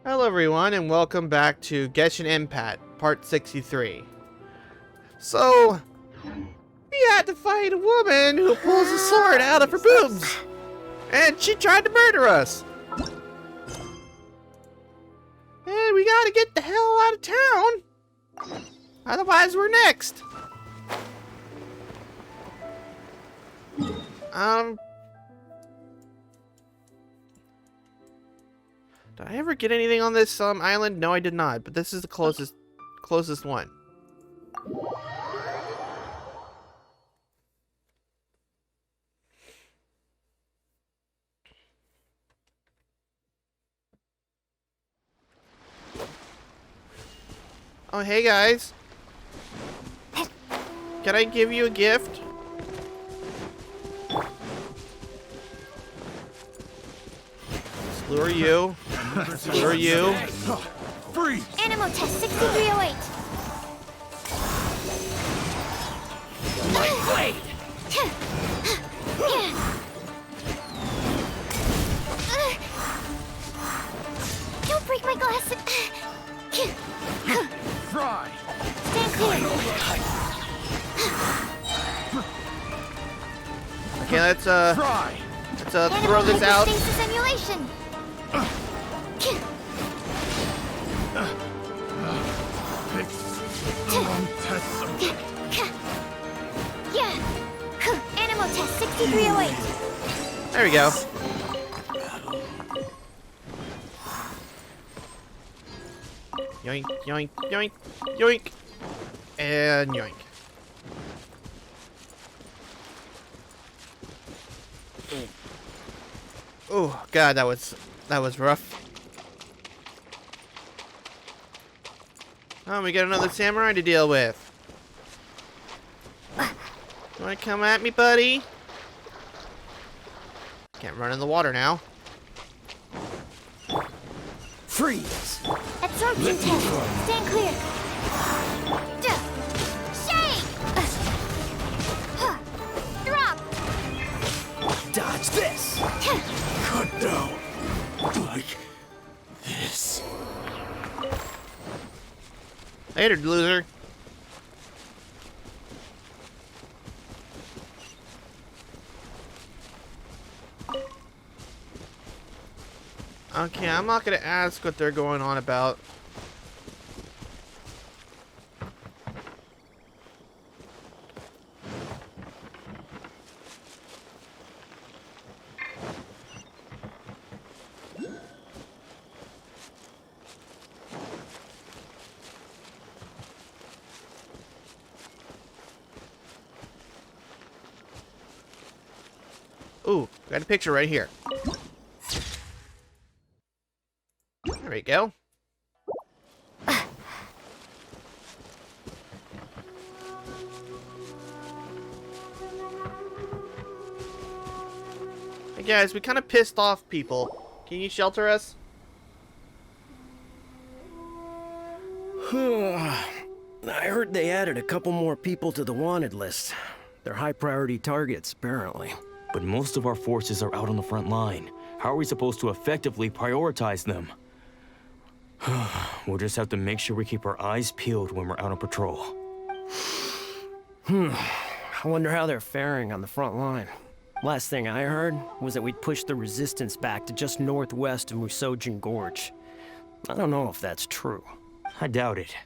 Hello everyone and welcome back to Genshin Impact, part 63. So, we had to fight a woman who pulls a sword out of her boobs! And she tried to murder us! And we gotta get the hell out of town! Otherwise we're next! Did I ever get anything on this island? No, I did not, but this is the closest one. Oh, hey guys. Can I give you a gift? Lure you. Lure you. Freeze! Animal test 6308. My blade! Don't break my glasses. Fry! Stand clear. Okay, let's throw this out. Simulation. Yeah. Animal test 6308. There we go. Yoink, yoink, yoink, yoink, and yoink. Oh God, that was rough. Oh, we got another samurai to deal with. You wanna come at me, buddy? Can't run in the water now. Freeze! Absorption test. Stand clear. Shake! Drop! Dodge this! Cut down. Like this. Later, loser. Okay, I'm not gonna ask what they're going on about. Ooh, got a picture right here. There we go. Hey guys, we kind of pissed off people. Can you shelter us? I heard they added a couple more people to the wanted list. They're high priority targets, apparently. But most of our forces are out on the front line. How are we supposed to effectively prioritize them? We'll just have to make sure we keep our eyes peeled when we're out on patrol. I wonder how they're faring on the front line. Last thing I heard was that we'd pushed the resistance back to just northwest of Musojin Gorge. I don't know if that's true. I doubt it.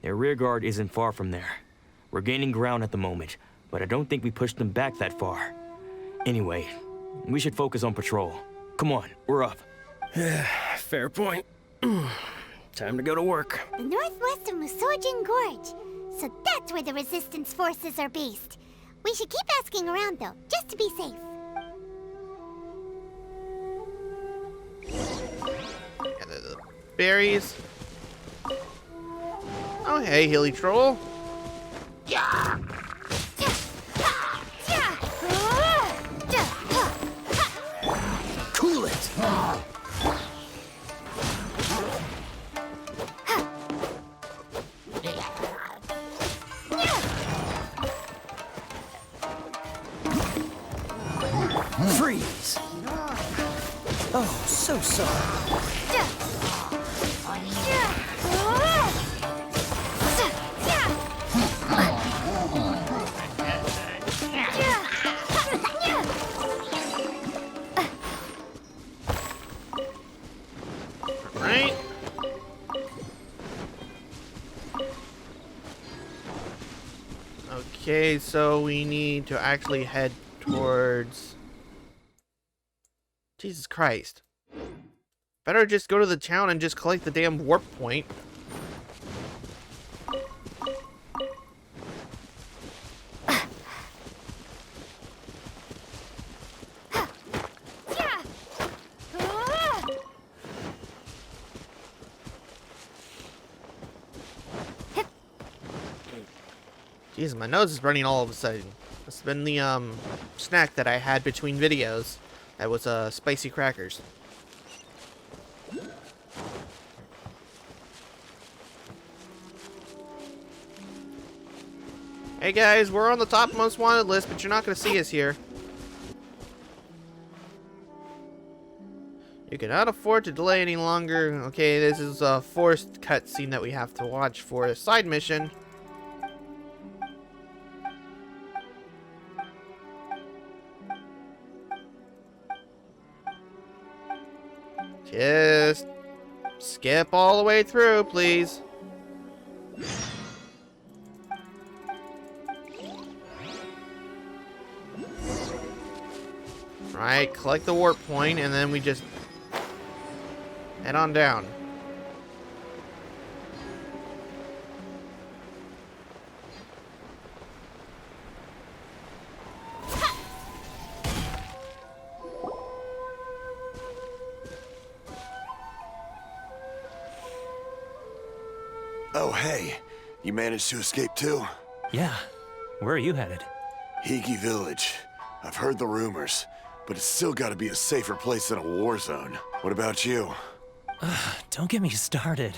Their rear guard isn't far from there. We're gaining ground at the moment, but I don't think we pushed them back that far. Anyway, we should focus on patrol. Come on, we're up. Fair point. Time to go to work. Northwest of Musojin Gorge. So that's where the resistance forces are based. We should keep asking around though, just to be safe. Gather the berries. Oh hey, hilly troll. Yeah. Cool it! Freeze! Oh, so sorry. Right? Okay, so we need to actually head towards... Jesus Christ. Better just go to the town and just collect the damn warp point. Jeez, my nose is running all of a sudden. It's been the snack that I had between videos. That was spicy crackers. Hey guys, we're on the top most wanted list, but you're not gonna see us here. You cannot afford to delay any longer. Okay, this is a forced cutscene that we have to watch for a side mission. Just skip all the way through, please. Right, collect the warp point, and then we just head on down. Oh, hey. You managed to escape too? Yeah. Where are you headed? Higi Village. I've heard the rumors, but it's still gotta be a safer place than a war zone. What about you? Don't get me started.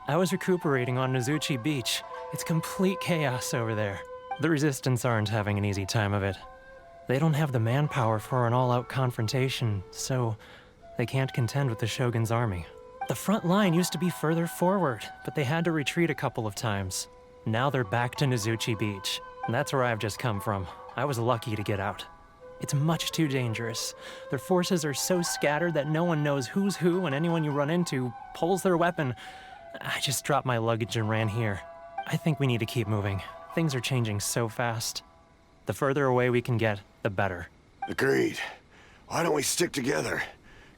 I was recuperating on Nozuchi Beach. It's complete chaos over there. The Resistance aren't having an easy time of it. They don't have the manpower for an all-out confrontation, so they can't contend with the Shogun's army. The front line used to be further forward, but they had to retreat a couple of times. Now they're back to Nozuchi Beach, and that's where I've just come from. I was lucky to get out. It's much too dangerous. Their forces are so scattered that no one knows who's who, and anyone you run into pulls their weapon. I just dropped my luggage and ran here. I think we need to keep moving. Things are changing so fast. The further away we can get, the better. Agreed. Why don't we stick together?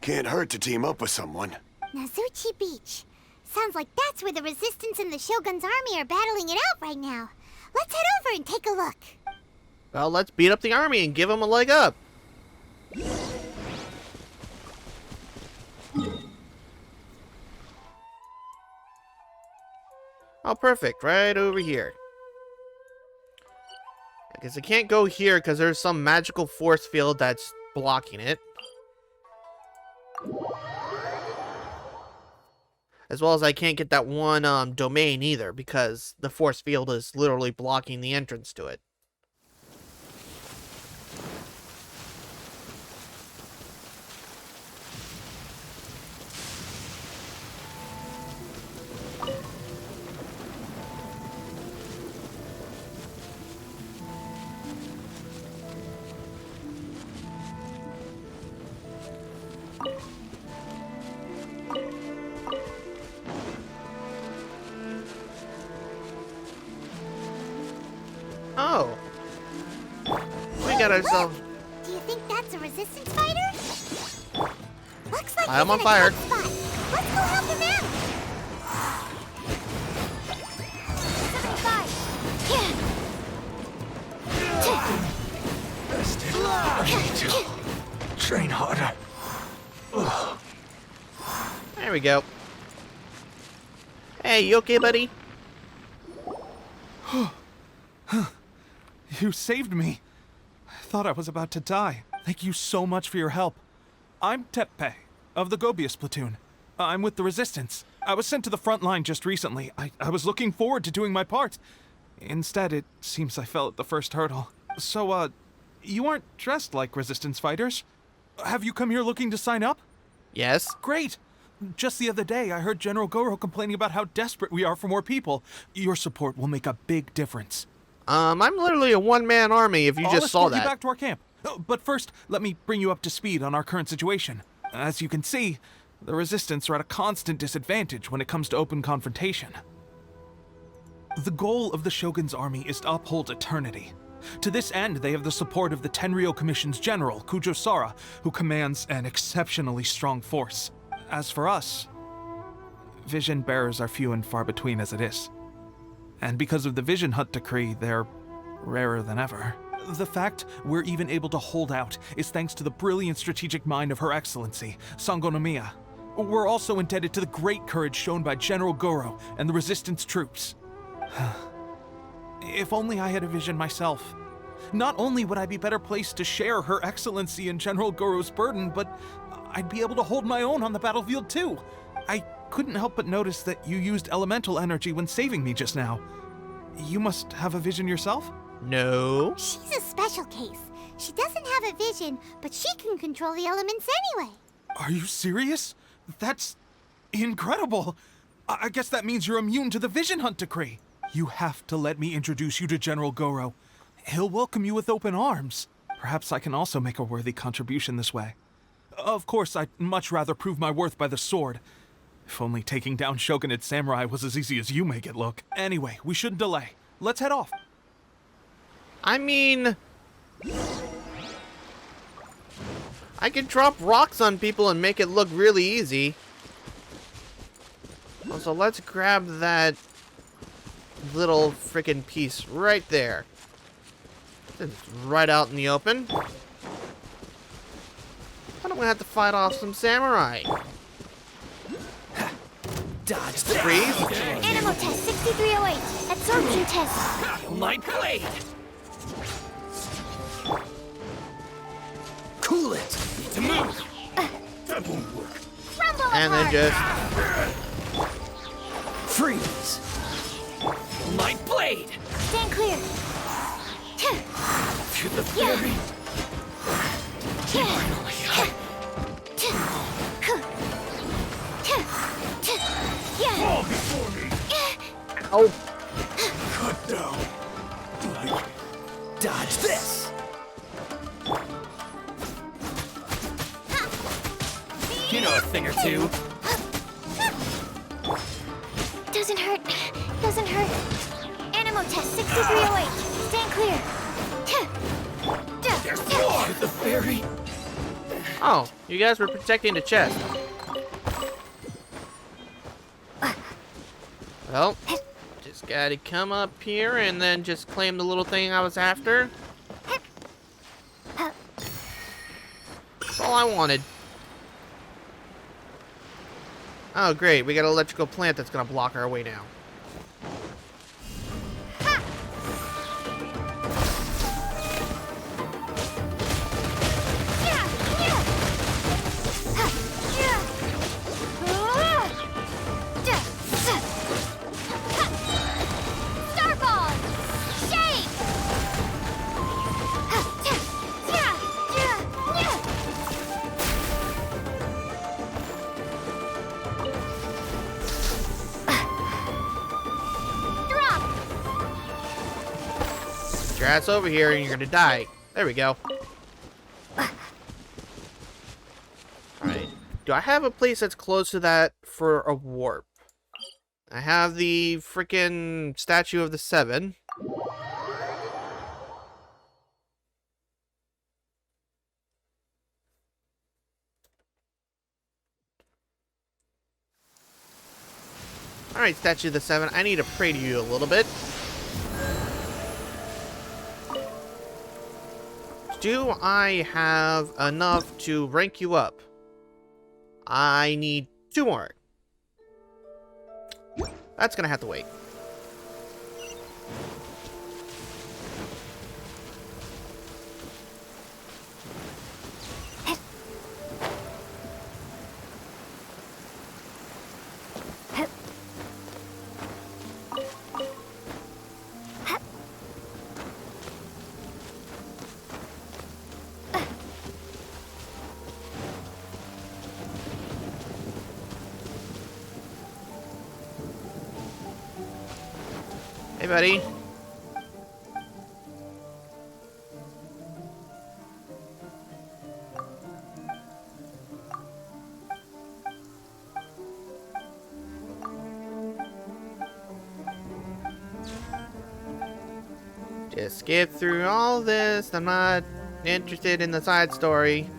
Can't hurt to team up with someone. Nozuchi Beach. Sounds like that's where the Resistance and the Shogun's army are battling it out right now. Let's head over and take a look. Well, let's beat up the army and give them a leg up. Oh, perfect. Right over here. I guess I can't go here because there's some magical force field that's blocking it. As well as I can't get that one domain either because the force field is literally blocking the entrance to it. Oh. We got ourselves... Do you think that's a Resistance fighter? Looks like I'm he's on in a fire. tough spot. Let's go help him out. 75. I need to train harder. There we go. Hey, you okay, buddy? You saved me. I thought I was about to die. Thank you so much for your help. I'm Teppei, of the Gobius platoon. I'm with the Resistance. I was sent to the front line just recently. I was looking forward to doing my part. Instead, it seems I fell at the first hurdle. So, you aren't dressed like Resistance fighters? Have you come here looking to sign up? Yes. Great! Just the other day, I heard General Goro complaining about how desperate we are for more people. Your support will make a big difference. I'm literally a one-man army if you just saw I'll escort you that. back to our camp. But first, let me bring you up to speed on our current situation. As you can see, The Resistance are at a constant disadvantage when it comes to open confrontation. The goal of the Shogun's army is to uphold eternity. To this end, they have the support of the Tenryou Commission's general, Kujo Sara, who commands an exceptionally strong force. As for us, vision bearers are few and far between as it is. And because of the Vision Hut decree, they're rarer than ever. The fact we're even able to hold out is thanks to the brilliant strategic mind of Her Excellency, Sangonomiya. We're also indebted to the great courage shown by General Goro and the Resistance troops. If only I had a vision myself. Not only would I be better placed to share Her Excellency and General Goro's burden, but I'd be able to hold my own on the battlefield too. I couldn't help but notice that you used elemental energy when saving me just now. You must have a vision yourself? No. She's a special case. She doesn't have a vision, but she can control the elements anyway. Are you serious? That's incredible. I guess that means you're immune to the Vision Hunt decree. You have to let me introduce you to General Goro. He'll welcome you with open arms. Perhaps I can also make a worthy contribution this way. Of course, I'd much rather prove my worth by the sword. If only taking down Shogunate samurai was as easy as you make it look. Anyway, we shouldn't delay. Let's head off. I mean, I could drop rocks on people and make it look really easy. So let's grab that little freaking piece right there. It's right out in the open. But I'm gonna have to fight off some samurai. Dodge Freeze. Animal test 6308. Absorption test. My blade! Cool it! Need to move! That won't work. Rumble And then apart. just Freeze! My blade! Stand clear. To the ferry! Fall before me! oh, Cut down! Like... Dodge this! You know a thing or two. Doesn't hurt. Doesn't hurt. Animal test 6308. Stand clear. There's more to the ferry! oh, you guys were protecting the chest. Well, just gotta come up here and then just claim the little thing I was after. That's all I wanted. Oh, great. We got an electrical plant that's gonna block our way now. Starball! Shake! Drop! Get your ass over here and you're gonna die. There we go. Alright. Do I have a place that's close to that for a warp? I have the freaking statue of the Seven. Alright, statue of the Seven. I need to pray to you a little bit. Do I have enough to rank you up? I need 2 more. That's gonna have to wait. Hey, buddy. Just skip through all this. I'm not interested in the side story.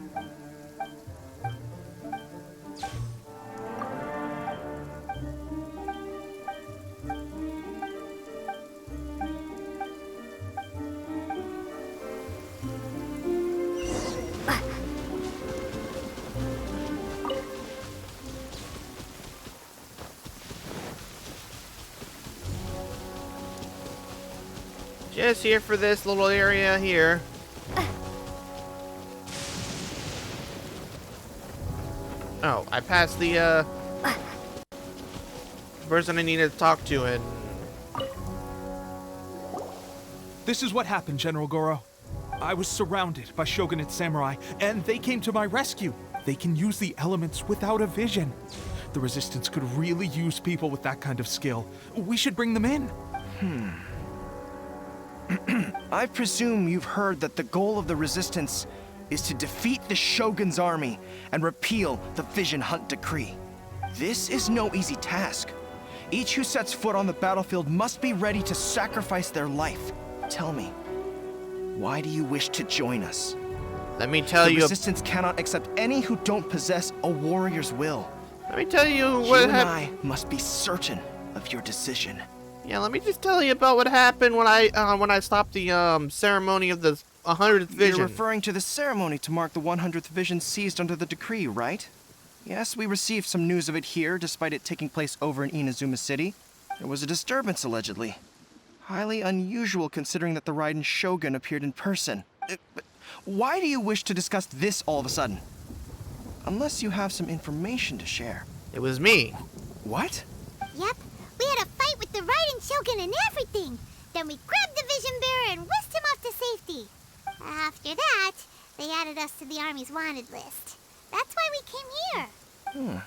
Just here for this little area here. Oh, I passed the person I needed to talk to, and This is what happened, General Goro. I was surrounded by Shogunate samurai, and they came to my rescue. They can use the elements without a vision. The Resistance could really use people with that kind of skill. We should bring them in. I presume you've heard that the goal of the Resistance is to defeat the Shogun's army and repeal the Vision Hunt Decree. This is no easy task. Each who sets foot on the battlefield must be ready to sacrifice their life. Tell me, why do you wish to join us? let me tell The you. Resistance cannot accept any who don't possess a warrior's will. Let me tell you You what and happened. I must be certain of your decision. Yeah, let me just tell you about what happened when I stopped the ceremony of the 100th You're vision. referring to the ceremony to mark the 100th vision seized under the decree, right? Yes, we received some news of it here, despite it taking place over in Inazuma City. There was a disturbance, allegedly. Highly unusual considering that the Raiden Shogun appeared in person. But why do you wish to discuss this all of a sudden? Unless you have some information to share. It was me. What? Yep, we had a fight with the Raiden Shogun and everything. Then we grabbed the Vision Bearer and whisked him off to safety. After that, they added us to the Army's wanted list. That's why we came here.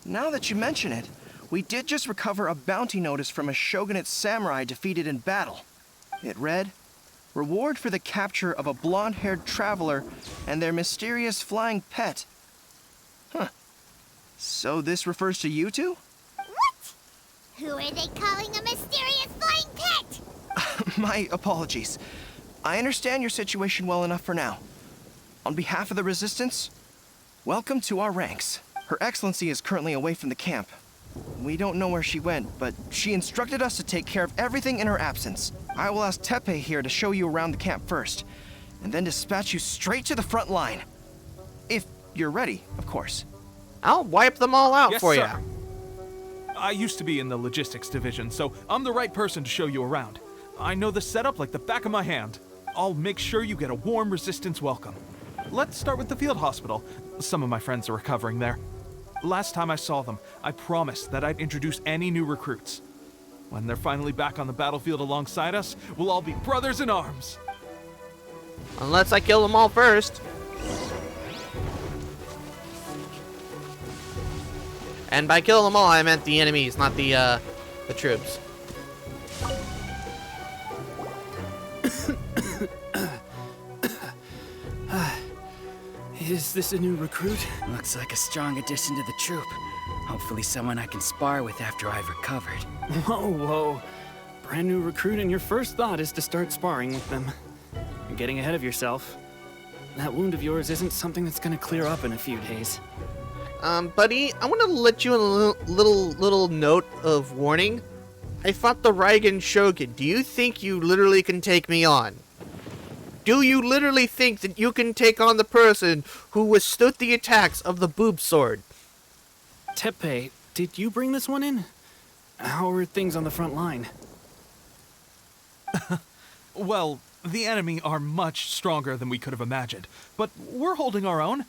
Now that you mention it, we did just recover a bounty notice from a Shogunate samurai defeated in battle. It read, "Reward for the capture of a blonde-haired traveler and their mysterious flying pet." Huh. So this refers to you two? What? Who are they calling a mysterious flying pet? My apologies. I understand your situation well enough for now. On behalf of the Resistance, welcome to our ranks. Her Excellency is currently away from the camp. We don't know where she went, but she instructed us to take care of everything in her absence. I will ask Teppei here to show you around the camp first, and then dispatch you straight to the front line. If you're ready, of course. I'll wipe them all out Yes, for sir. you. I used to be in the logistics division, so I'm the right person to show you around. I know the setup like the back of my hand. I'll make sure you get a warm Resistance welcome. Let's start with the field hospital. Some of my friends are recovering there. Last time I saw them, I promised that I'd introduce any new recruits. When they're finally back on the battlefield alongside us, we'll all be brothers in arms. Unless I kill them all first. And by kill them all, I meant the enemies, not the troops. Is this a new recruit? Looks like a strong addition to the troop. Hopefully someone I can spar with after I've recovered. Whoa, whoa. Brand new recruit and your first thought is to start sparring with them. You're getting ahead of yourself. That wound of yours isn't something that's gonna clear up in a few days. Buddy, I want to let you in a little note of warning. I fought the Raiden Shogun. Do you think you literally can take me on? Do you literally think that you can take on the person who withstood the attacks of the boob sword? Teppei, did you bring this one in? How are things on the front line? Well, the enemy are much stronger than we could have imagined, but we're holding our own.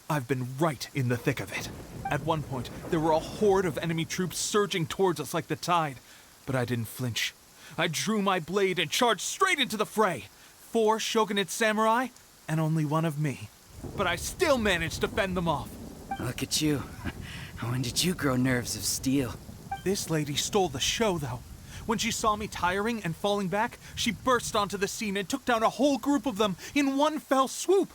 I've been right in the thick of it. At one point, there were a horde of enemy troops surging towards us like the tide, but I didn't flinch. I drew my blade and charged straight into the fray. 4 Shogunate samurai, and only one of me. But I still managed to fend them off. Look at you. When did you grow nerves of steel? This lady stole the show, though. When she saw me tiring and falling back, she burst onto the scene and took down a whole group of them in one fell swoop.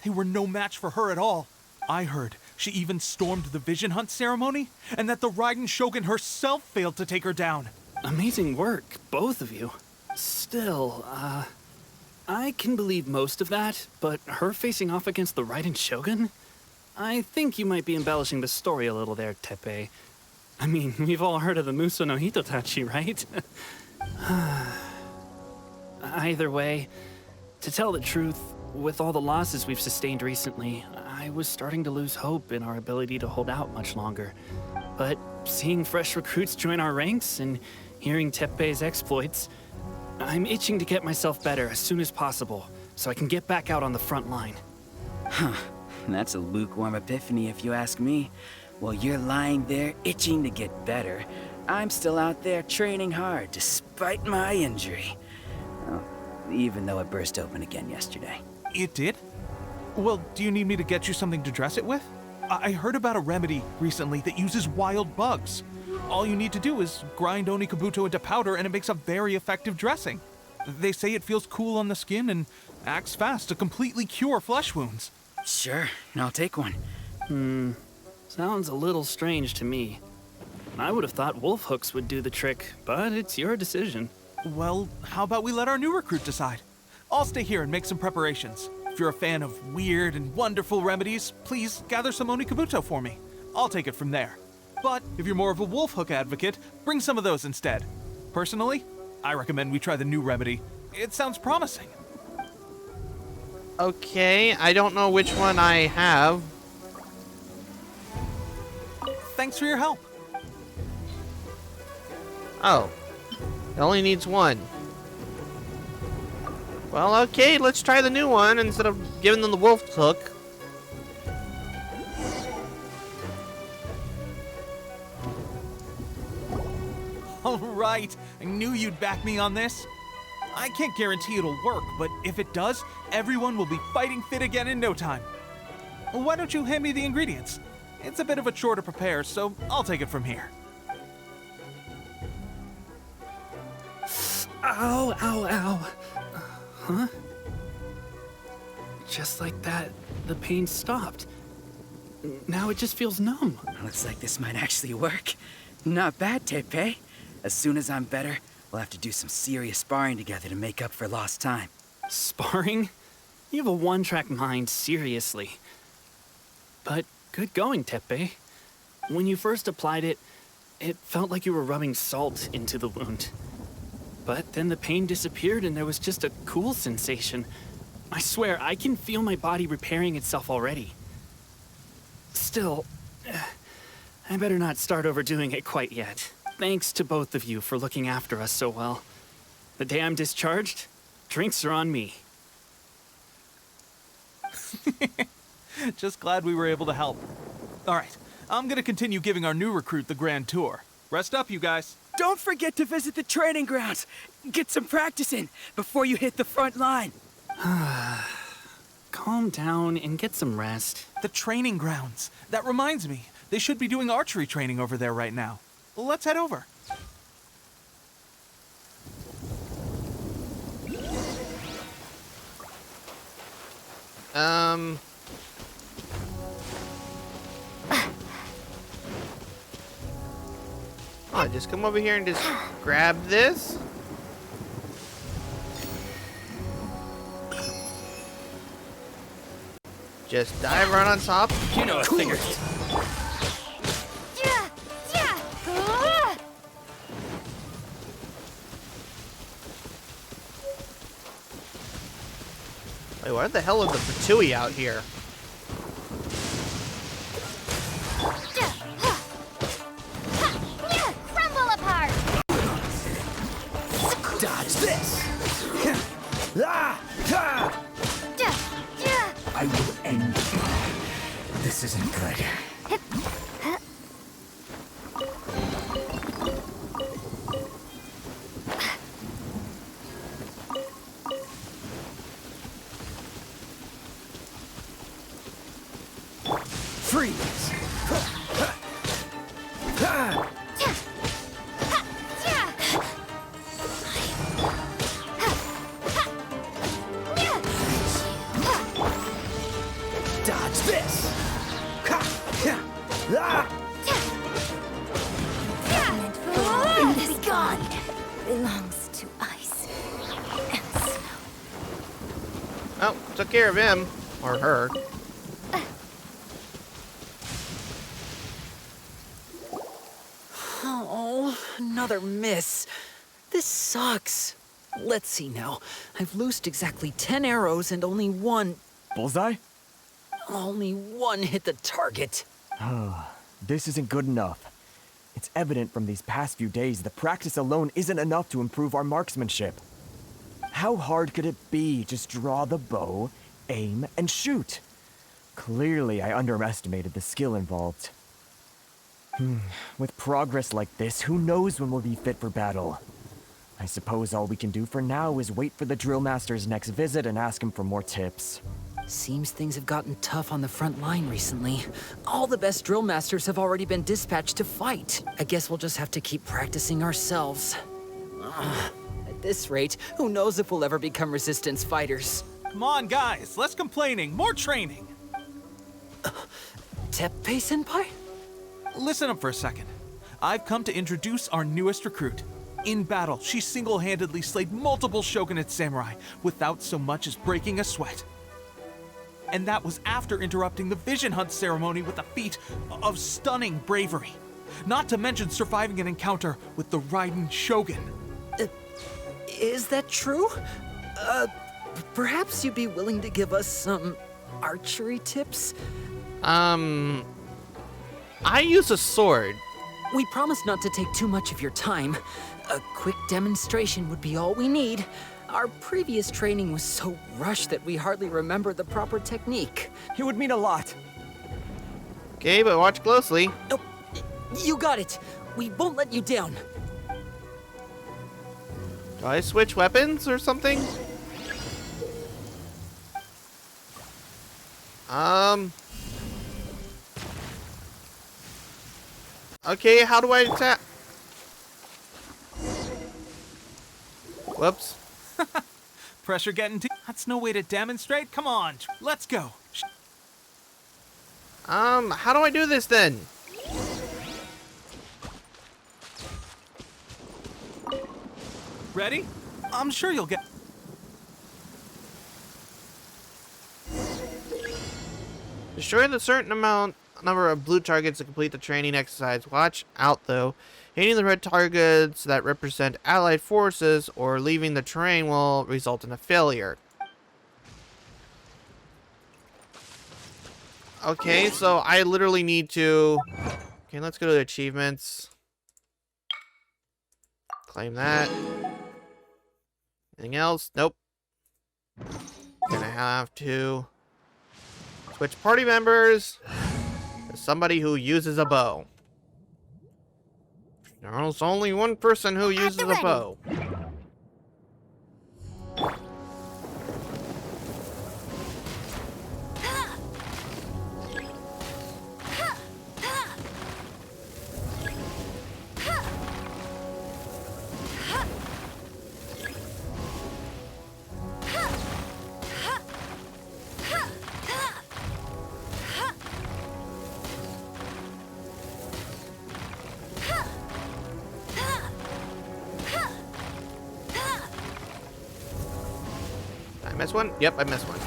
They were no match for her at all. I heard she even stormed the Vision Hunt ceremony, and that the Raiden Shogun herself failed to take her down. Amazing work, both of you. Still, I can believe most of that, but her facing off against the Raiden Shogun? I think you might be embellishing the story a little there, Teppei. I mean, we've all heard of the Muso no Hitotachi, right? Either way, to tell the truth, with all the losses we've sustained recently, I was starting to lose hope in our ability to hold out much longer. But seeing fresh recruits join our ranks and hearing Teppei's exploits, I'm itching to get myself better as soon as possible, so I can get back out on the front line. Huh. That's a lukewarm epiphany if you ask me. While you're lying there itching to get better, I'm still out there training hard despite my injury. Well, even though it burst open again yesterday. It did? Well, do you need me to get you something to dress it with? I heard about a remedy recently that uses wild bugs. All you need to do is grind Onikabuto into powder and it makes a very effective dressing. They say it feels cool on the skin and acts fast to completely cure flesh wounds. Sure, I'll take one. Sounds a little strange to me. I would have thought wolf hooks would do the trick, but it's your decision. Well, how about we let our new recruit decide? I'll stay here and make some preparations. If you're a fan of weird and wonderful remedies, please gather some Onikabuto for me. I'll take it from there. But if you're more of a wolf hook advocate, bring some of those instead. Personally, I recommend we try the new remedy. It sounds promising. Okay, I don't know which one I have. Thanks for your help. Oh, it only needs one. Well, okay, let's try the new one instead of giving them the wolf hook. All right, I knew you'd back me on this. I can't guarantee it'll work, but if it does, everyone will be fighting fit again in no time. Why don't you hand me the ingredients? It's a bit of a chore to prepare, so I'll take it from here. Ow, ow, ow. Huh? Just like that, the pain stopped. Now it just feels numb. Looks like this might actually work. Not bad, Teppei. As soon as I'm better, we'll have to do some serious sparring together to make up for lost time. Sparring? You have a one-track mind, seriously. But good going, Teppei. When you first applied it, it felt like you were rubbing salt into the wound. But then the pain disappeared and there was just a cool sensation. I swear, I can feel my body repairing itself already. Still, I better not start overdoing it quite yet. Thanks to both of you for looking after us so well. The day I'm discharged, drinks are on me. Just glad we were able to help. All right, I'm gonna continue giving our new recruit the grand tour. Rest up, you guys. Don't forget to visit the training grounds. Get some practice in before you hit the front line. Calm down and get some rest. The training grounds. That reminds me, they should be doing archery training over there right now. Let's head over. Oh, just come over here and just grab this. Just dive right on top. You know, I figured. Wait, why the hell is the Fatui out here? Crumble apart! Dodge this. I will end you. This isn't good. Freeze. Dodge this. This gun belongs to ice and snow. took care of him. Or her. Oh, another miss. This sucks. Let's see now. I've loosed exactly 10 arrows and only one Bullseye? hit the target. This isn't good enough. It's evident from these past few days that practice alone isn't enough to improve our marksmanship. How hard could it be? Just draw the bow, aim, and shoot. Clearly, I underestimated the skill involved. With progress like this, who knows when we'll be fit for battle? I suppose all we can do for now is wait for the drill master's next visit and ask him for more tips. Seems things have gotten tough on the front line recently. All the best drill masters have already been dispatched to fight. I guess we'll just have to keep practicing ourselves. At this rate, who knows if we'll ever become resistance fighters. Come on, guys, less complaining, more training. Teppei-senpai? Listen up for a second. I've come to introduce our newest recruit. In battle, she single-handedly slayed multiple shogunate samurai without so much as breaking a sweat. And that was after interrupting the vision hunt ceremony with a feat of stunning bravery. Not to mention surviving an encounter with the Raiden Shogun. Is that true? Perhaps you'd be willing to give us some archery tips? I use a sword. We promise not to take too much of your time. A quick demonstration would be all we need. Our previous training was so rushed that we hardly remember the proper technique. It would mean a lot. Okay, but watch closely. Oh, you got it. We won't let you down. Do I switch weapons or something? Okay, how do I attack? Whoops. Pressure getting too... That's no way to demonstrate. Come on, let's go. How do I do this then? Ready? I'm sure you'll get... Destroy the certain number of blue targets to complete the training exercise. Watch out though. Hitting the red targets that represent allied forces or leaving the terrain will result in a failure. Okay, so I literally need to... Okay, let's go to the achievements. Claim that. Anything else? Nope. Gonna have to switch party members to somebody who uses a bow. There's only one person who uses a bow. Did I miss one? Yep, I missed one.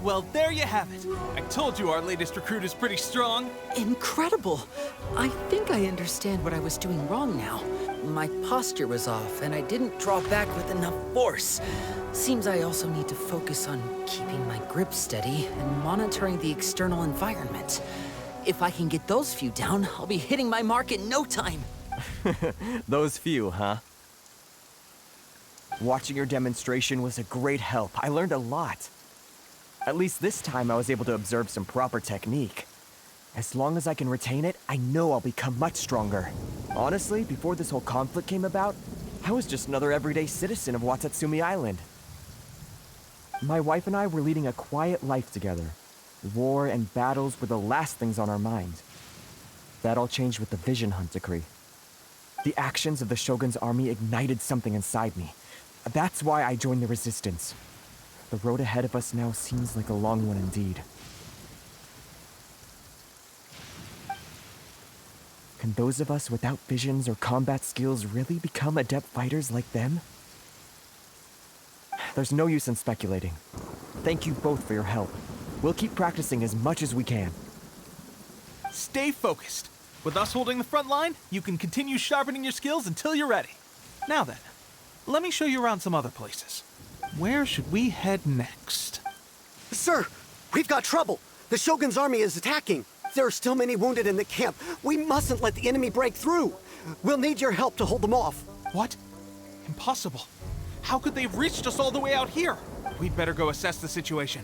Well, there you have it. I told you our latest recruit is pretty strong. Incredible! I think I understand what I was doing wrong now. My posture was off, and I didn't draw back with enough force. Seems I also need to focus on keeping my grip steady and monitoring the external environment. If I can get those few down, I'll be hitting my mark in no time. Those few, huh? Watching your demonstration was a great help. I learned a lot. At least this time I was able to observe some proper technique. As long as I can retain it, I know I'll become much stronger. Honestly, before this whole conflict came about, I was just another everyday citizen of Watatsumi Island. My wife and I were leading a quiet life together. War and battles were the last things on our mind. That all changed with the Vision Hunt decree. The actions of the Shogun's army ignited something inside me. That's why I joined the resistance. The road ahead of us now seems like a long one indeed. Can those of us without visions or combat skills really become adept fighters like them? There's no use in speculating. Thank you both for your help. We'll keep practicing as much as we can. Stay focused. With us holding the front line, you can continue sharpening your skills until you're ready. Now then, let me show you around some other places. Where should we head next? Sir, we've got trouble. The Shogun's army is attacking. There are still many wounded in the camp. We mustn't let the enemy break through. We'll need your help to hold them off. What? Impossible. How could they have reached us all the way out here? We'd better go assess the situation.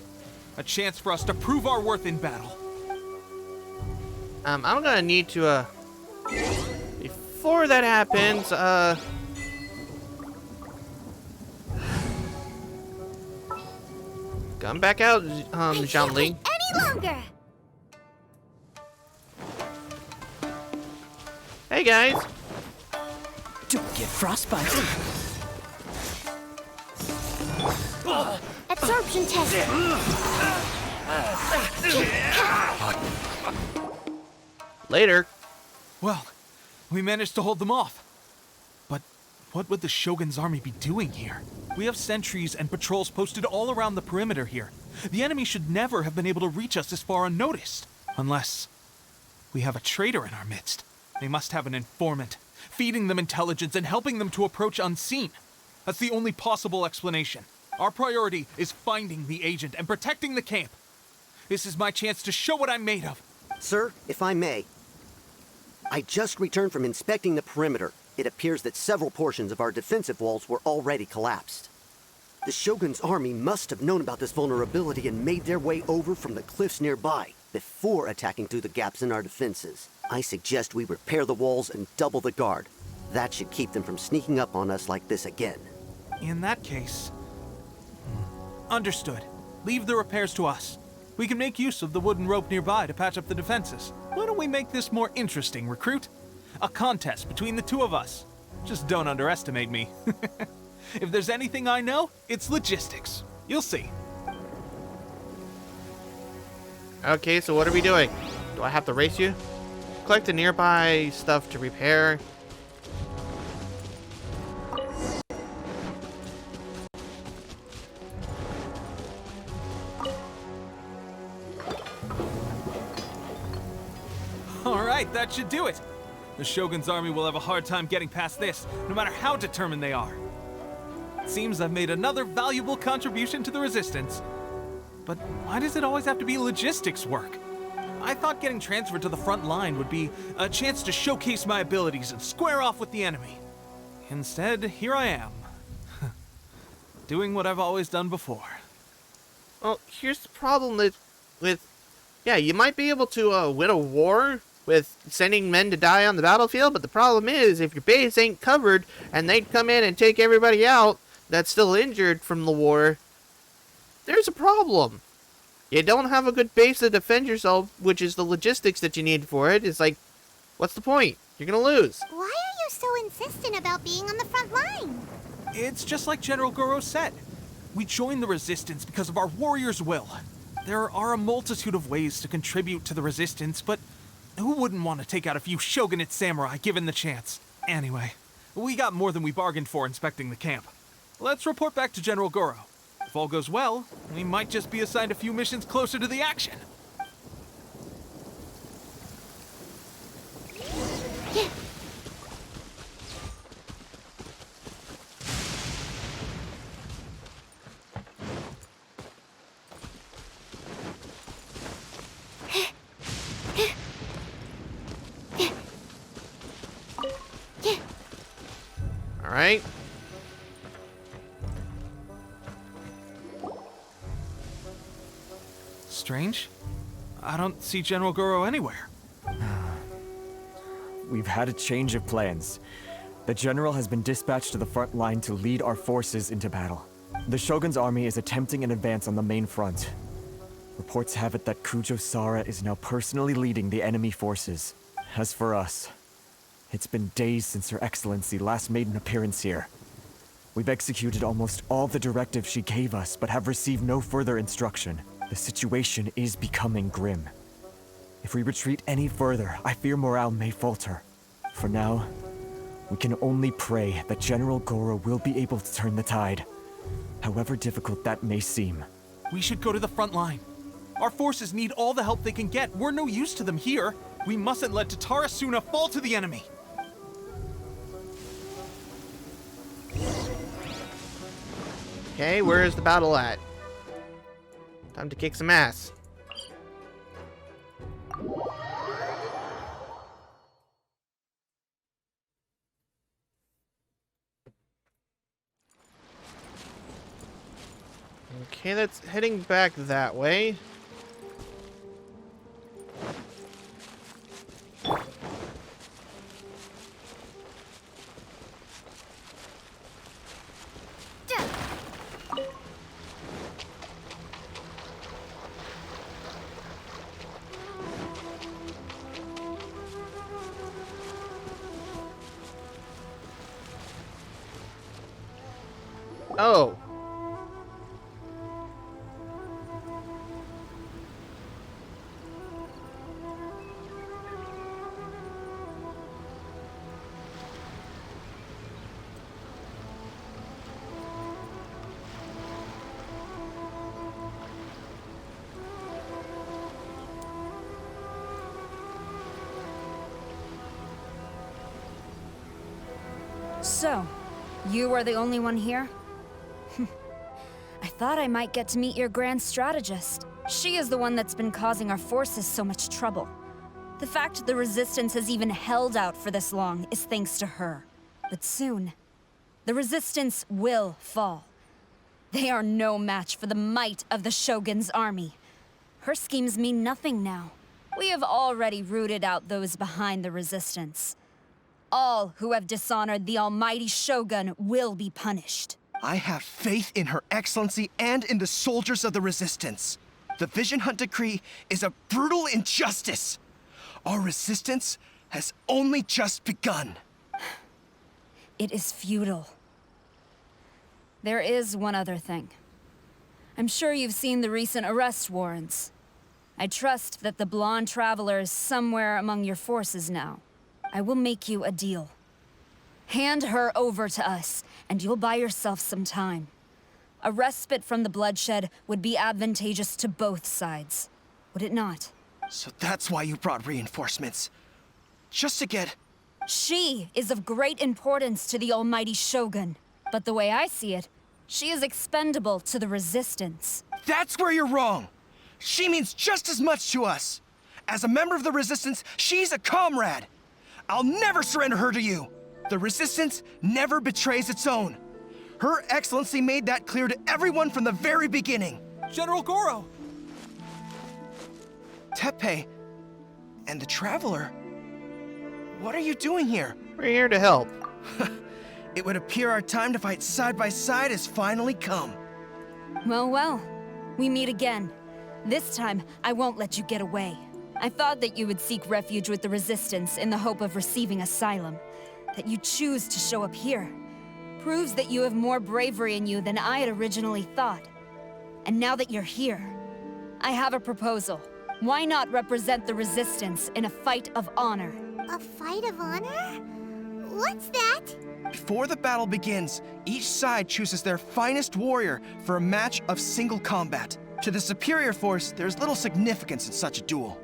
A chance for us to prove our worth in battle. I'm gonna need to, before that happens, come back out, Zhangli. Any longer. Hey, guys. Don't get frostbite. Absorption test. Later. Well, we managed to hold them off. But what would the Shogun's army be doing here? We have sentries and patrols posted all around the perimeter here. The enemy should never have been able to reach us this far unnoticed. Unless we have a traitor in our midst. They must have an informant, feeding them intelligence and helping them to approach unseen. That's the only possible explanation. Our priority is finding the agent and protecting the camp. This is my chance to show what I'm made of. Sir, if I may, I just returned from inspecting the perimeter. It appears that several portions of our defensive walls were already collapsed. The Shogun's army must have known about this vulnerability and made their way over from the cliffs nearby before attacking through the gaps in our defenses. I suggest we repair the walls and double the guard. That should keep them from sneaking up on us like this again. In that case... Understood. Leave the repairs to us. We can make use of the wooden rope nearby to patch up the defenses. Why don't we make this more interesting, recruit? A contest between the two of us. Just don't underestimate me. If there's anything I know, it's logistics. You'll see. Okay, so what are we doing? Do I have to race you? Collect the nearby stuff to repair. Alright, that should do it. The Shogun's army will have a hard time getting past this, no matter how determined they are. It seems I've made another valuable contribution to the Resistance. But why does it always have to be logistics work? I thought getting transferred to the front line would be a chance to showcase my abilities and square off with the enemy. Instead, here I am. Doing what I've always done before. Well, here's the problem with yeah, you might be able to win a war with sending men to die on the battlefield, but the problem is if your base ain't covered and they come in and take everybody out that's still injured from the war, there's a problem. You don't have a good base to defend yourself, which is the logistics that you need for it. It's like, what's the point? You're gonna lose. Why are you so insistent about being on the front line? It's just like General Goro said. We joined the Resistance because of our warrior's will. There are a multitude of ways to contribute to the Resistance, but who wouldn't want to take out a few shogunate samurai given the chance? Anyway, we got more than we bargained for inspecting the camp. Let's report back to General Goro. If all goes well, we might just be assigned a few missions closer to the action. All right. Strange. I don't see General Goro anywhere. We've had a change of plans. The general has been dispatched to the front line to lead our forces into battle. The Shogun's army is attempting an advance on the main front. Reports have it that Kujo Sara is now personally leading the enemy forces. As for us, it's been days since Her Excellency last made an appearance here. We've executed almost all the directives she gave us, but have received no further instruction. The situation is becoming grim. If we retreat any further, I fear morale may falter. For now, we can only pray that General Goro will be able to turn the tide, however difficult that may seem. We should go to the front line. Our forces need all the help they can get. We're no use to them here. We mustn't let Tatara Suna fall to the enemy. Okay, where is the battle at? Time to kick some ass. Okay, that's heading back that way. Oh. So, you are the only one here? I thought I might get to meet your grand strategist. She is the one that's been causing our forces so much trouble. The fact the Resistance has even held out for this long is thanks to her. But soon, the Resistance will fall. They are no match for the might of the Shogun's army. Her schemes mean nothing now. We have already rooted out those behind the Resistance. All who have dishonored the almighty Shogun will be punished. I have faith in Her Excellency and in the soldiers of the Resistance. The Vision Hunt Decree is a brutal injustice. Our resistance has only just begun. It is futile. There is one other thing. I'm sure you've seen the recent arrest warrants. I trust that the blonde traveler is somewhere among your forces now. I will make you a deal. Hand her over to us, and you'll buy yourself some time. A respite from the bloodshed would be advantageous to both sides, would it not? So that's why you brought reinforcements. Just to get... She is of great importance to the almighty Shogun. But the way I see it, she is expendable to the Resistance. That's where you're wrong! She means just as much to us! As a member of the Resistance, she's a comrade! I'll never surrender her to you! The Resistance never betrays its own. Her Excellency made that clear to everyone from the very beginning. General Goro! Teppei and the Traveler, what are you doing here? We're here to help. It would appear our time to fight side by side has finally come. Well, well, we meet again. This time, I won't let you get away. I thought that you would seek refuge with the Resistance in the hope of receiving asylum. That you choose to show up here proves that you have more bravery in you than I had originally thought. And now that you're here, I have a proposal. Why not represent the Resistance in a fight of honor? A fight of honor? What's that? Before the battle begins, each side chooses their finest warrior for a match of single combat. To the superior force, there's little significance in such a duel.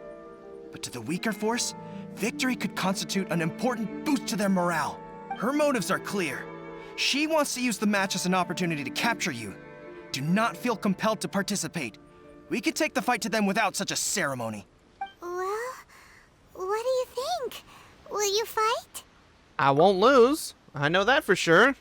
But to the weaker force, victory could constitute an important boost to their morale. Her motives are clear. She wants to use the match as an opportunity to capture you. Do not feel compelled to participate. We can take the fight to them without such a ceremony. Well, what do you think? Will you fight? I won't lose. I know that for sure.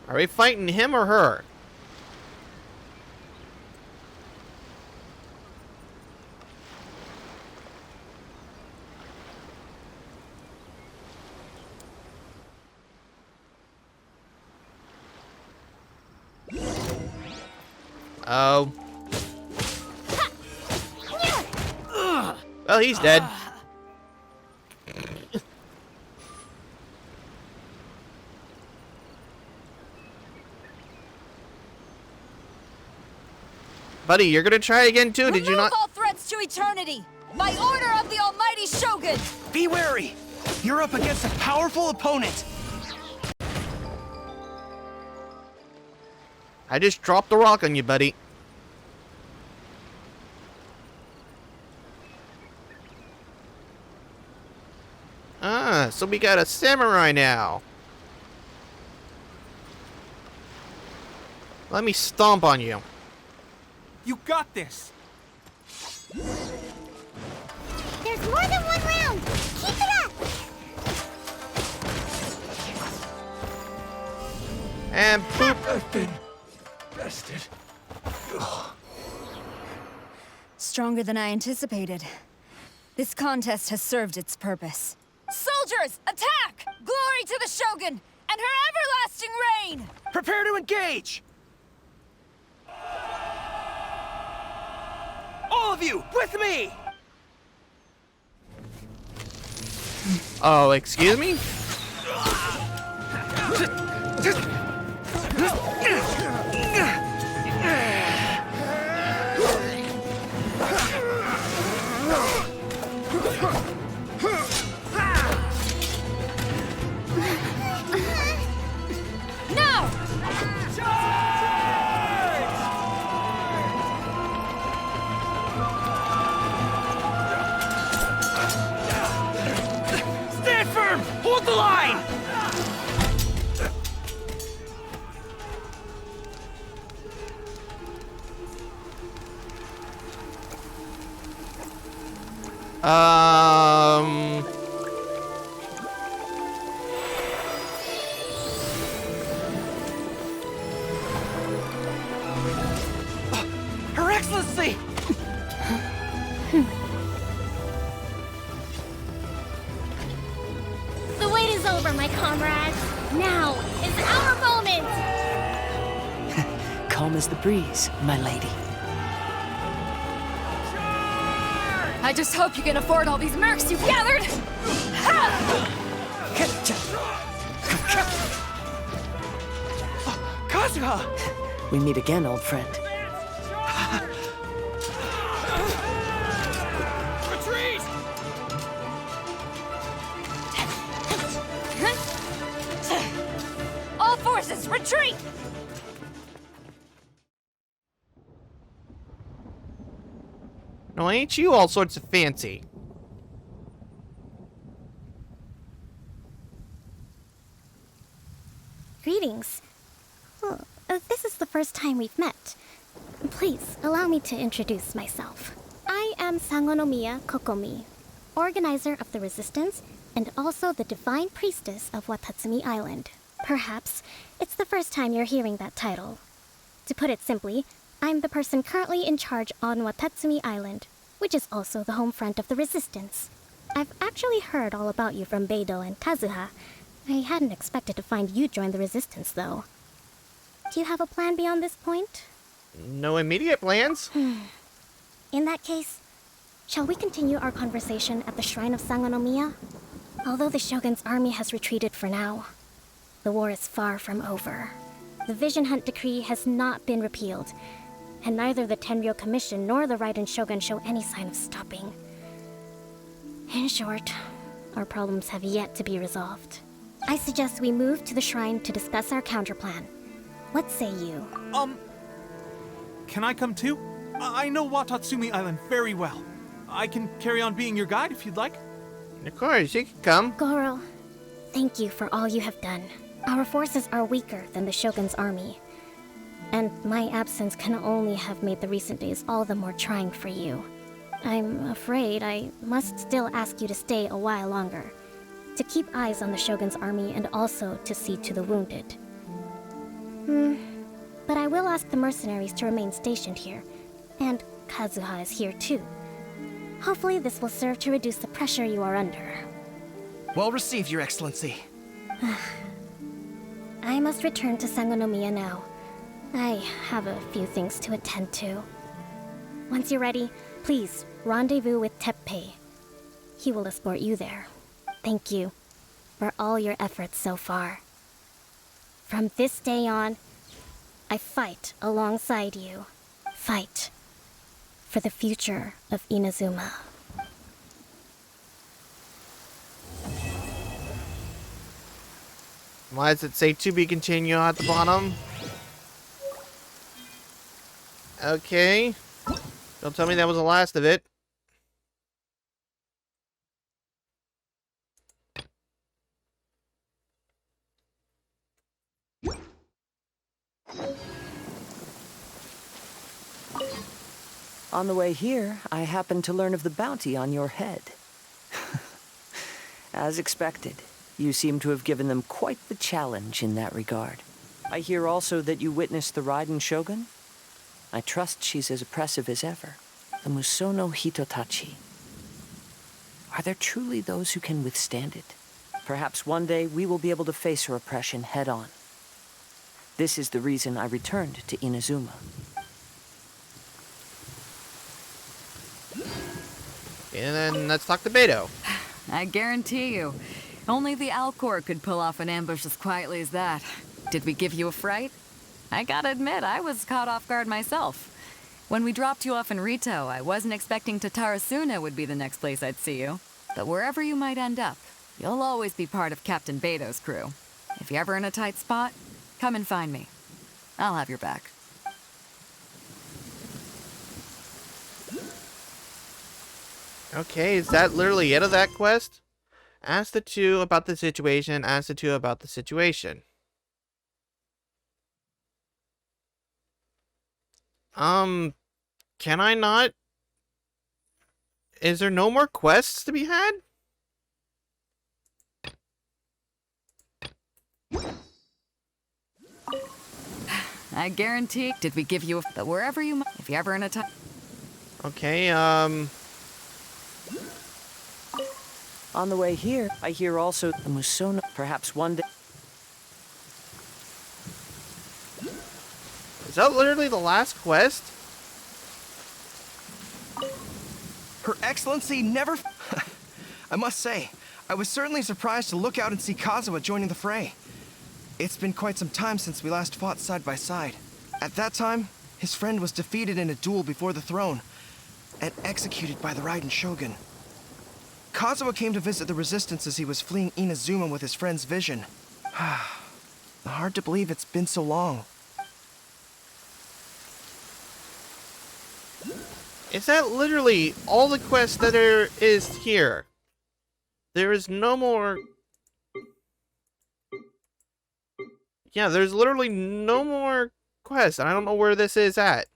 Are we fighting him or her? Oh. Well, he's dead. Buddy, you're gonna try again too, did you not? Remove all threats to eternity! By order of the almighty Shogun! Be wary! You're up against a powerful opponent! I just dropped the rock on you, buddy. Ah, so we got a samurai now. Let me stomp on you. You got this! There's more than one round! Keep it up! And boop! I've been rested. Stronger than I anticipated. This contest has served its purpose. Soldiers, attack! Glory to the Shogun and her everlasting reign! Prepare to engage! All of you, with me! Oh, excuse me? Now! Stand firm! Hold the line! Um... Her Excellency! The wait is over, my comrades. Now is our moment! Calm as the breeze, my lady. I just hope you can afford all these mercs you've gathered! Kazuha! We meet again, old friend. Retreat! All forces, retreat! No, ain't you all sorts of fancy? Greetings. Well, this is the first time we've met. Please, allow me to introduce myself. I am Sangonomiya Kokomi, organizer of the Resistance and also the Divine Priestess of Watatsumi Island. Perhaps it's the first time you're hearing that title. To put it simply, I'm the person currently in charge on Watatsumi Island, which is also the home front of the Resistance. I've actually heard all about you from Beidou and Kazuha. I hadn't expected to find you join the Resistance, though. Do you have a plan beyond this point? No immediate plans? In that case, shall we continue our conversation at the Shrine of Sangonomiya? Although the Shogun's army has retreated for now, the war is far from over. The Vision Hunt Decree has not been repealed, and neither the Tenryo Commission nor the Raiden Shogun show any sign of stopping. In short, our problems have yet to be resolved. I suggest we move to the shrine to discuss our counterplan. What say you? Can I come too? I know Watatsumi Island very well. I can carry on being your guide if you'd like. Of course, you can come. Goro, thank you for all you have done. Our forces are weaker than the Shogun's army, and my absence can only have made the recent days all the more trying for you. I'm afraid I must still ask you to stay a while longer, to keep eyes on the Shogun's army and also to see to the wounded. But I will ask the mercenaries to remain stationed here, and Kazuha is here too. Hopefully this will serve to reduce the pressure you are under. Well received, Your Excellency. I must return to Sangonomiya now. I have a few things to attend to. Once you're ready, please rendezvous with Teppei. He will escort you there. Thank you for all your efforts so far. From this day on, I fight alongside you. Fight for the future of Inazuma. Why does it say to be continued at the bottom? Okay. Don't tell me that was the last of it. On the way here, I happened to learn of the bounty on your head. As expected, you seem to have given them quite the challenge in that regard. I hear also that you witnessed the Raiden Shogun? I trust she's as oppressive as ever. The Musono Hitotachi. Are there truly those who can withstand it? Perhaps one day we will be able to face her oppression head-on. This is the reason I returned to Inazuma. And then let's talk to Beto. I guarantee you, only the Alcor could pull off an ambush as quietly as that. Did we give you a fright? I gotta admit, I was caught off guard myself. When we dropped you off in Rito, I wasn't expecting Tatarasuna would be the next place I'd see you. But wherever you might end up, you'll always be part of Captain Beto's crew. If you're ever in a tight spot, come and find me. I'll have your back. Okay, is that literally it of that quest? Ask the two about the situation, ask the two about the situation. Can I not? Is there no more quests to be had? I guarantee. Did we give you a... But wherever you... If you're ever in a time... Okay, On the way here, I hear also the Musono. Perhaps one day... Is that literally the last quest? Her Excellency never... I must say, I was certainly surprised to look out and see Kazuha joining the fray. It's been quite some time since we last fought side by side. At that time, his friend was defeated in a duel before the throne and executed by the Raiden Shogun. Kazuha came to visit the Resistance as he was fleeing Inazuma with his friend's vision. Hard to believe it's been so long. Is that literally all the quests that there is here? There is no more... Yeah, there's literally no more quests, and I don't know where this is at.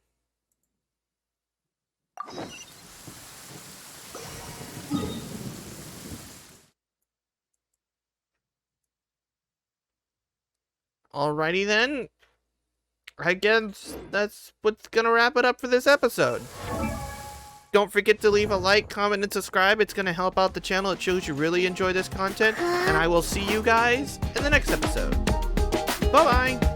Alrighty then. I guess that's what's gonna wrap it up for this episode. Don't forget to leave a like, comment, and subscribe. It's gonna help out the channel. It shows you really enjoy this content. And I will see you guys in the next episode. Bye-bye!